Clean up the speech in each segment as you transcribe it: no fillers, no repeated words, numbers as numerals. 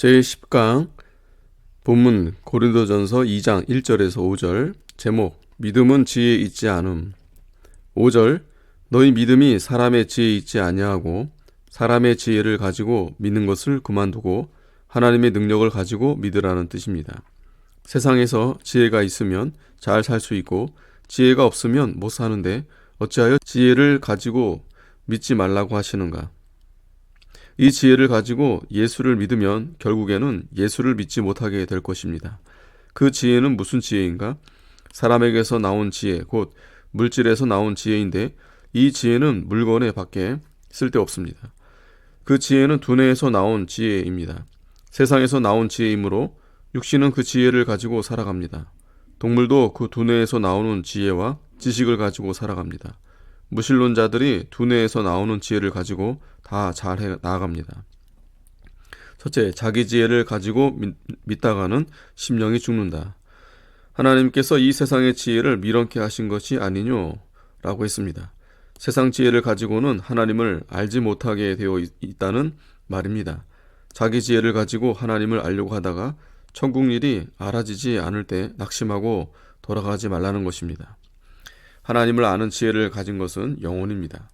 제10강 본문 고린도전서 2장 1절에서 5절. 제목 믿음은 지혜에 있지 않음. 5절 너희 믿음이 사람의 지혜에 있지 아니하고 사람의 지혜를 가지고 믿는 것을 그만두고 하나님의 능력을 가지고 믿으라는 뜻입니다. 세상에서 지혜가 있으면 잘 살 수 있고 지혜가 없으면 못 사는데 어찌하여 지혜를 가지고 믿지 말라고 하시는가? 이 지혜를 가지고 예수를 믿으면 결국에는 예수를 믿지 못하게 될 것입니다. 그 지혜는 무슨 지혜인가? 사람에게서 나온 지혜, 곧 물질에서 나온 지혜인데 이 지혜는 물건에 밖에 쓸데없습니다. 그 지혜는 두뇌에서 나온 지혜입니다. 세상에서 나온 지혜이므로 육신은 그 지혜를 가지고 살아갑니다. 동물도 그 두뇌에서 나오는 지혜와 지식을 가지고 살아갑니다. 무신론자들이 두뇌에서 나오는 지혜를 가지고 다 잘 나아갑니다. 첫째, 자기 지혜를 가지고 믿다가는 심령이 죽는다. 하나님께서 이 세상의 지혜를 미련케 하신 것이 아니뇨? 라고 했습니다. 세상 지혜를 가지고는 하나님을 알지 못하게 되어 있다는 말입니다. 자기 지혜를 가지고 하나님을 알려고 하다가 천국 일이 알아지지 않을 때 낙심하고 돌아가지 말라는 것입니다. 하나님을 아는 지혜를 가진 것은 영혼입니다.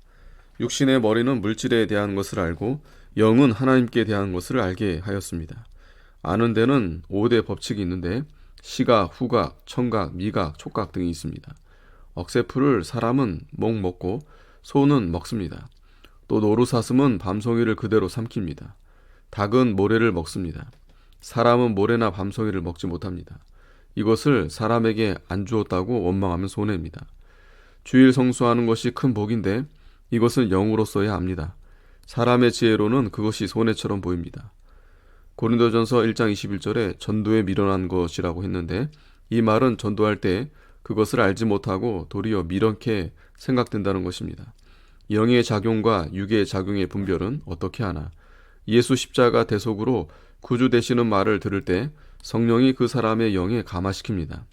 육신의 머리는 물질에 대한 것을 알고 영은 하나님께 대한 것을 알게 하였습니다. 아는 데는 5대 법칙이 있는데 시각, 후각, 청각, 미각, 촉각 등이 있습니다. 억새풀을 사람은 목 먹고 소는 먹습니다. 또 노루사슴은 밤송이를 그대로 삼킵니다. 닭은 모래를 먹습니다. 사람은 모래나 밤송이를 먹지 못합니다. 이것을 사람에게 안 주었다고 원망하면 손해입니다. 주일 성수하는 것이 큰 복인데 이것은 영으로서야 합니다. 사람의 지혜로는 그것이 손해처럼 보입니다. 고린도전서 1장 21절에 전도에 미련한 것이라고 했는데 이 말은 전도할 때 그것을 알지 못하고 도리어 미련케 생각된다는 것입니다. 영의 작용과 육의 작용의 분별은 어떻게 하나? 예수 십자가 대속으로 구주 되시는 말을 들을 때 성령이 그 사람의 영에 감화시킵니다.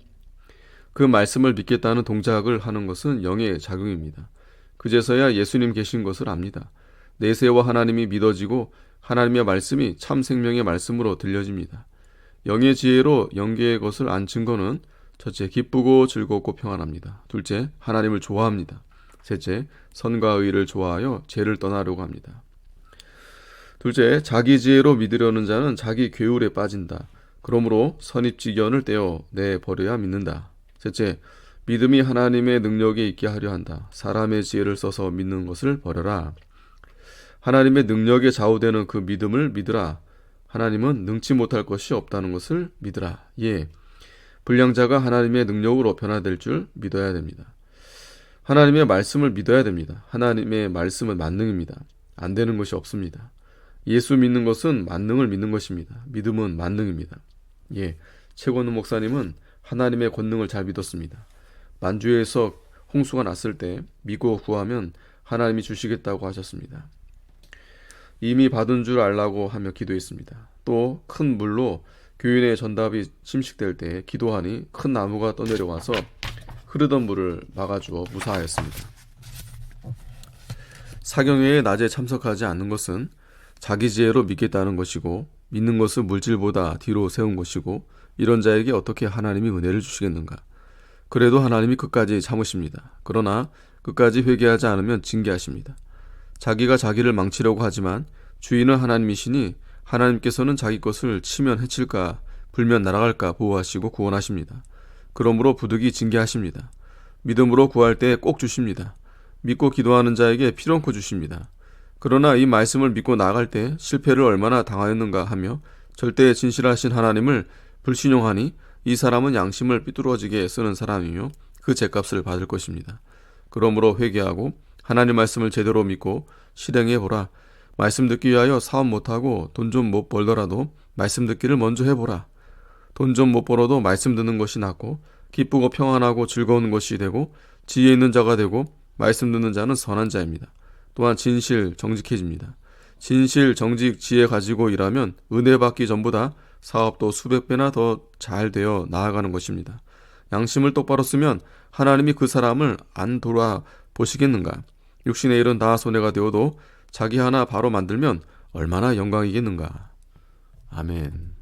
그 말씀을 믿겠다는 동작을 하는 것은 영의 작용입니다. 그제서야 예수님 계신 것을 압니다. 내세와 하나님이 믿어지고 하나님의 말씀이 참 생명의 말씀으로 들려집니다. 영의 지혜로 영계의 것을 안 증거는 첫째, 기쁘고 즐겁고 평안합니다. 둘째, 하나님을 좋아합니다. 셋째, 선과 의를 좋아하여 죄를 떠나려고 합니다. 둘째, 자기 지혜로 믿으려는 자는 자기 괴울에 빠진다. 그러므로 선입지견을 떼어 내버려야 믿는다. 셋째, 믿음이 하나님의 능력에 있게 하려 한다. 사람의 지혜를 써서 믿는 것을 버려라. 하나님의 능력에 좌우되는 그 믿음을 믿으라. 하나님은 능치 못할 것이 없다는 것을 믿으라. 예, 불량자가 하나님의 능력으로 변화될 줄 믿어야 됩니다. 하나님의 말씀을 믿어야 됩니다. 하나님의 말씀은 만능입니다. 안 되는 것이 없습니다. 예수 믿는 것은 만능을 믿는 것입니다. 믿음은 만능입니다. 예, 최건우 목사님은 하나님의 권능을 잘 믿었습니다. 만주에서 홍수가 났을 때 믿고 구하면 하나님이 주시겠다고 하셨습니다. 이미 받은 줄 알라고 하며 기도했습니다. 또 큰 물로 교인의 전답이 침식될 때 기도하니 큰 나무가 떠내려와서 흐르던 물을 막아주어 무사하였습니다. 사경회에 낮에 참석하지 않는 것은 자기 지혜로 믿겠다는 것이고 믿는 것은 물질보다 뒤로 세운 것이고 이런 자에게 어떻게 하나님이 은혜를 주시겠는가? 그래도 하나님이 끝까지 참으십니다. 그러나 끝까지 회개하지 않으면 징계하십니다. 자기가 자기를 망치려고 하지만 주인은 하나님이시니 하나님께서는 자기 것을 치면 해칠까 불면 날아갈까 보호하시고 구원하십니다. 그러므로 부득이 징계하십니다. 믿음으로 구할 때 꼭 주십니다. 믿고 기도하는 자에게 피렁코 주십니다. 그러나 이 말씀을 믿고 나아갈 때 실패를 얼마나 당하였는가 하며 절대 진실하신 하나님을 불신용하니 이 사람은 양심을 삐뚤어지게 쓰는 사람이며 그 죗값을 받을 것입니다. 그러므로 회개하고 하나님 말씀을 제대로 믿고 실행해보라. 말씀 듣기 위하여 사업 못하고 돈 좀 못 벌더라도 말씀 듣기를 먼저 해보라. 돈 좀 못 벌어도 말씀 듣는 것이 낫고 기쁘고 평안하고 즐거운 것이 되고 지혜 있는 자가 되고 말씀 듣는 자는 선한 자입니다. 또한 진실, 정직해집니다. 진실, 정직, 지혜 가지고 일하면 은혜 받기 전보다 사업도 수백 배나 더 잘 되어 나아가는 것입니다. 양심을 똑바로 쓰면 하나님이 그 사람을 안 돌아보시겠는가? 육신의 일은 다 손해가 되어도 자기 하나 바로 만들면 얼마나 영광이겠는가? 아멘.